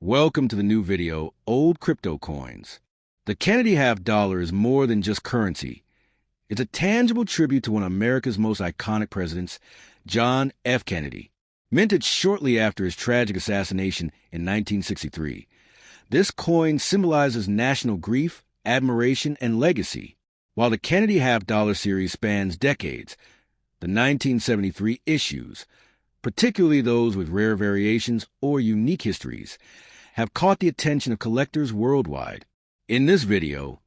Welcome to the new video, Old Crypto Coins. The Kennedy half dollar is more than just currency. It's a tangible tribute to one of America's most iconic presidents, John F. Kennedy. Minted shortly after his tragic assassination in 1963, this coin symbolizes national grief, admiration, and legacy. While the Kennedy half dollar series spans decades, the 1973 issues, particularly those with rare variations or unique histories, have caught the attention of collectors worldwide. In this video,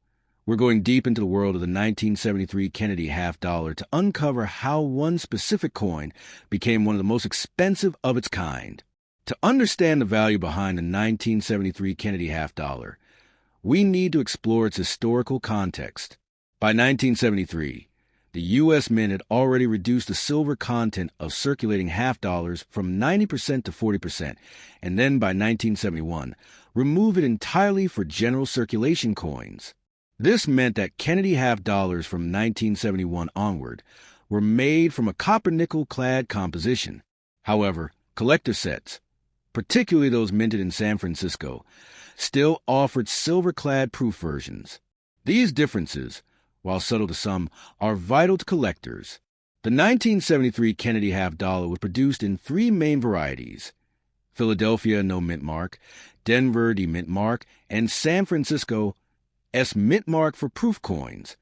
we're going deep into the world of the 1973 Kennedy half dollar to uncover how one specific coin became one of the most expensive of its kind. To understand the value behind the 1973 Kennedy half dollar, we need to explore its historical context. By 1973, the U.S. Mint had already reduced the silver content of circulating half dollars from 90% to 40%, and then by 1971, removed it entirely for general circulation coins. This meant that Kennedy half dollars from 1971 onward were made from a copper-nickel clad composition. However, collector sets, particularly those minted in San Francisco, still offered silver-clad proof versions. These differences, while subtle to some, are vital to collectors. The 1973 Kennedy half dollar was produced in three main varieties: Philadelphia no mint mark, Denver D mint mark, and San Francisco S mint mark for proof coins.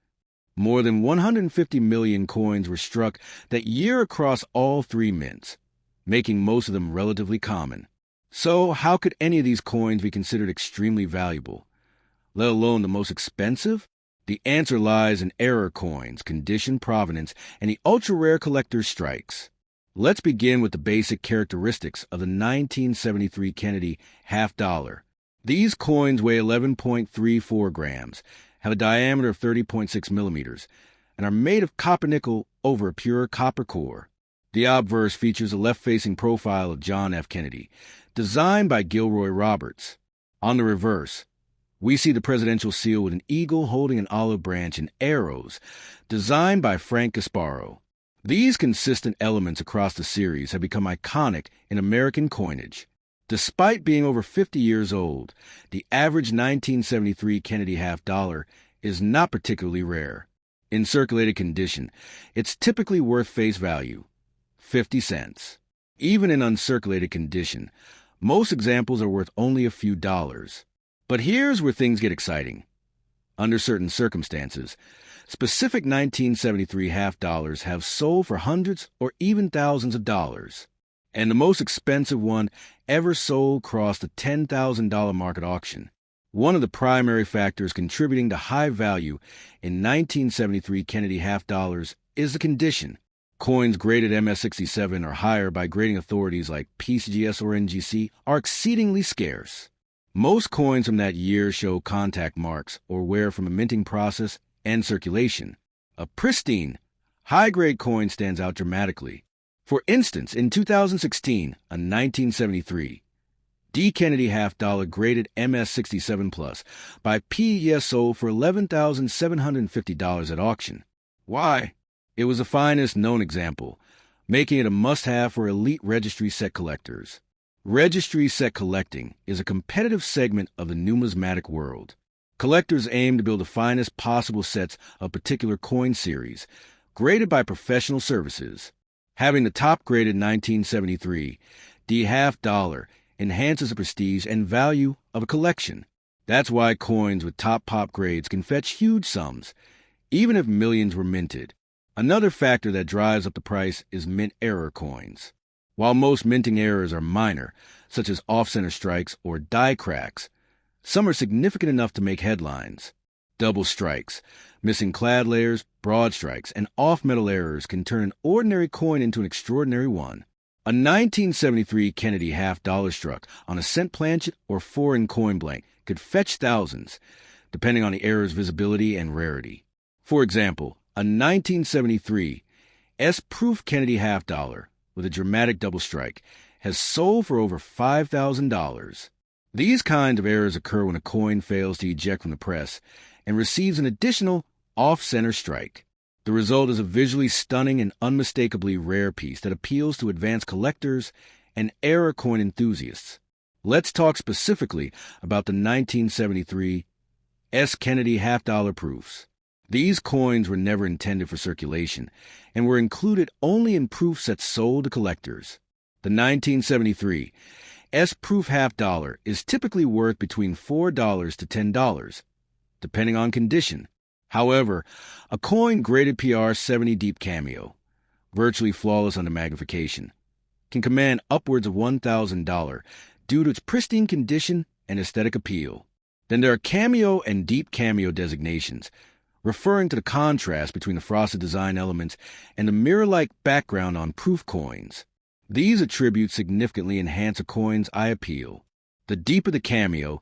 More than 150 million coins were struck that year across all three mints, making most of them relatively common. So how could any of these coins be considered extremely valuable, let alone the most expensive? The answer lies in error coins, condition, provenance, and the ultra-rare collector's strikes. Let's begin with the basic characteristics of the 1973 Kennedy half dollar. These coins weigh 11.34 grams, have a diameter of 30.6 millimeters, and are made of copper-nickel over a pure copper core. The obverse features a left-facing profile of John F. Kennedy, designed by Gilroy Roberts. On the reverse, we see the presidential seal with an eagle holding an olive branch and arrows, designed by Frank Gasparo. These consistent elements across the series have become iconic in American coinage. Despite being over 50 years old, the average 1973 Kennedy half dollar is not particularly rare. In circulated condition, it's typically worth face value, 50 cents. Even in uncirculated condition, most examples are worth only a few dollars. But here's where things get exciting. Under certain circumstances, specific 1973 half dollars have sold for hundreds or even thousands of dollars. And the most expensive one ever sold crossed the $10,000 mark at auction. One of the primary factors contributing to high value in 1973 Kennedy half dollars is the condition. Coins graded MS-67 or higher by grading authorities like PCGS or NGC are exceedingly scarce. Most coins from that year show contact marks or wear from a minting process and circulation. A pristine, high-grade coin stands out dramatically. For instance, in 2016, a 1973 D. Kennedy half dollar graded MS-67 Plus by PES sold for $11,750 at auction. Why? It was the finest known example, making it a must-have for elite registry set collectors. Registry set collecting is a competitive segment of the numismatic world. Collectors aim to build the finest possible sets of particular coin series, graded by professional services. Having the top-graded 1973 D half dollar enhances the prestige and value of a collection. That's why coins with top pop grades can fetch huge sums, even if millions were minted. Another factor that drives up the price is mint error coins. While most minting errors are minor, such as off-center strikes or die cracks, some are significant enough to make headlines. Double strikes, missing clad layers, broad strikes, and off-metal errors can turn an ordinary coin into an extraordinary one. A 1973 Kennedy half dollar struck on a cent planchet or foreign coin blank could fetch thousands, depending on the error's visibility and rarity. For example, a 1973 S-proof Kennedy half dollar with a dramatic double strike has sold for over $5,000. These kinds of errors occur when a coin fails to eject from the press and receives an additional off-center strike. The result is a visually stunning and unmistakably rare piece that appeals to advanced collectors and error coin enthusiasts. Let's talk specifically about the 1973 S. Kennedy half-dollar proofs. These coins were never intended for circulation and were included only in proof sets sold to collectors. The 1973 S proof half-dollar is typically worth between $4 to $10, depending on condition. However, a coin graded PR 70 Deep Cameo, virtually flawless under magnification, can command upwards of $1,000 due to its pristine condition and aesthetic appeal. Then there are Cameo and Deep Cameo designations, referring to the contrast between the frosted design elements and the mirror-like background on proof coins. These attributes significantly enhance a coin's eye appeal. The deeper the cameo,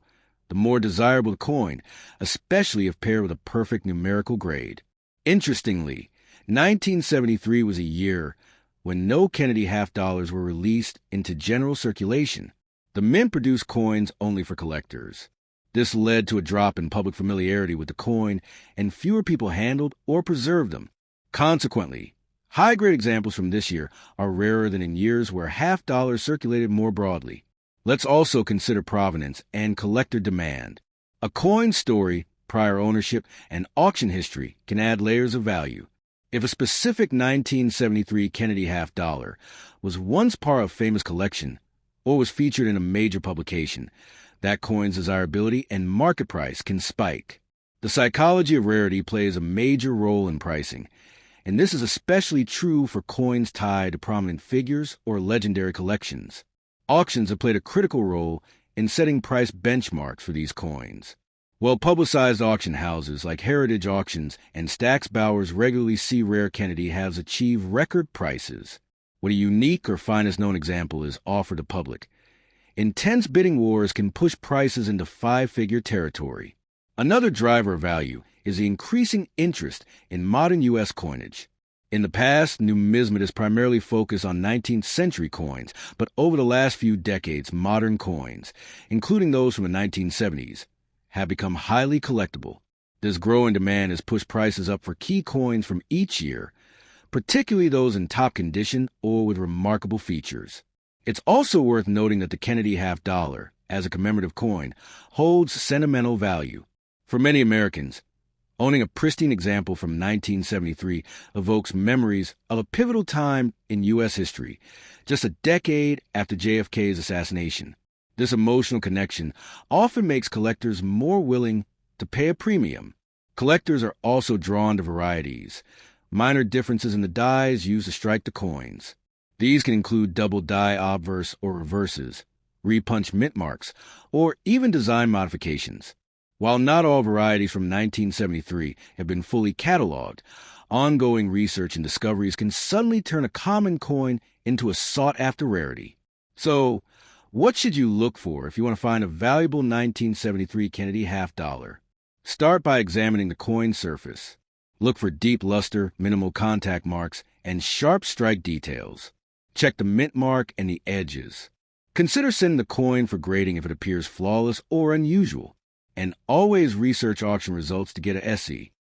the more desirable the coin, especially if paired with a perfect numerical grade. Interestingly, 1973 was a year when no Kennedy half-dollars were released into general circulation. The mint produced coins only for collectors. This led to a drop in public familiarity with the coin, and fewer people handled or preserved them. Consequently, high-grade examples from this year are rarer than in years where half-dollars circulated more broadly. Let's also consider provenance and collector demand. A coin's story, prior ownership, and auction history can add layers of value. If a specific 1973 Kennedy half-dollar was once part of a famous collection or was featured in a major publication, that coin's desirability and market price can spike. The psychology of rarity plays a major role in pricing, and this is especially true for coins tied to prominent figures or legendary collections. Auctions have played a critical role in setting price benchmarks for these coins. Well-publicized auction houses like Heritage Auctions and Stack's Bowers regularly see rare Kennedy halves achieve record prices. When a unique or finest known example is offered to public, intense bidding wars can push prices into five-figure territory. Another driver of value is the increasing interest in modern U.S. coinage. In the past, numismatists primarily focused on 19th century coins, but over the last few decades, modern coins, including those from the 1970s, have become highly collectible. This growing demand has pushed prices up for key coins from each year, particularly those in top condition or with remarkable features. It's also worth noting that the Kennedy half-dollar, as a commemorative coin, holds sentimental value. For many Americans, owning a pristine example from 1973 evokes memories of a pivotal time in U.S. history, just a decade after JFK's assassination. This emotional connection often makes collectors more willing to pay a premium. Collectors are also drawn to varieties, minor differences in the dies used to strike the coins. These can include double die obverse or reverses, repunch mint marks, or even design modifications. While not all varieties from 1973 have been fully cataloged, ongoing research and discoveries can suddenly turn a common coin into a sought-after rarity. So, what should you look for if you want to find a valuable 1973 Kennedy half-dollar? Start by examining the coin surface. Look for deep luster, minimal contact marks, and sharp strike details. Check the mint mark and the edges. Consider sending the coin for grading if it appears flawless or unusual. And always research auction results to get a SE.